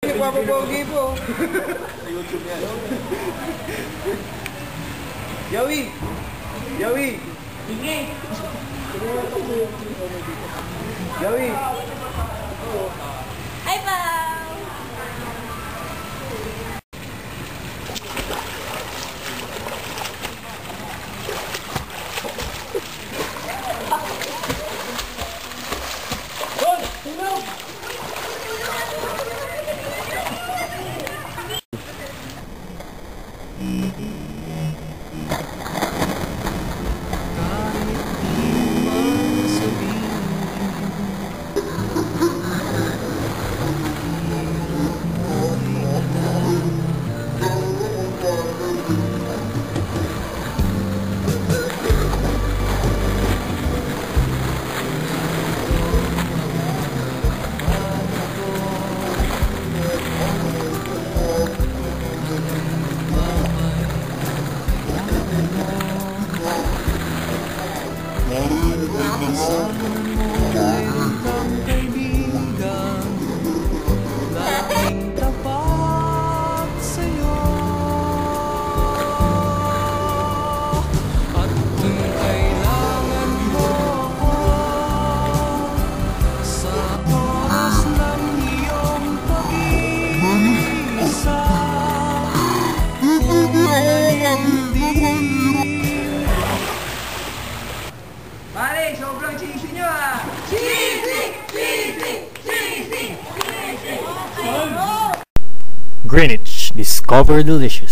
Nagpapapogi po. YouTube yan. Yawi! Yawi! Yawi! Hi, Pao! Pare, sobrang cheesy nyo ah! Cheesy! Cheesy! Cheesy! Cheesy! Greenwich, discover delicious.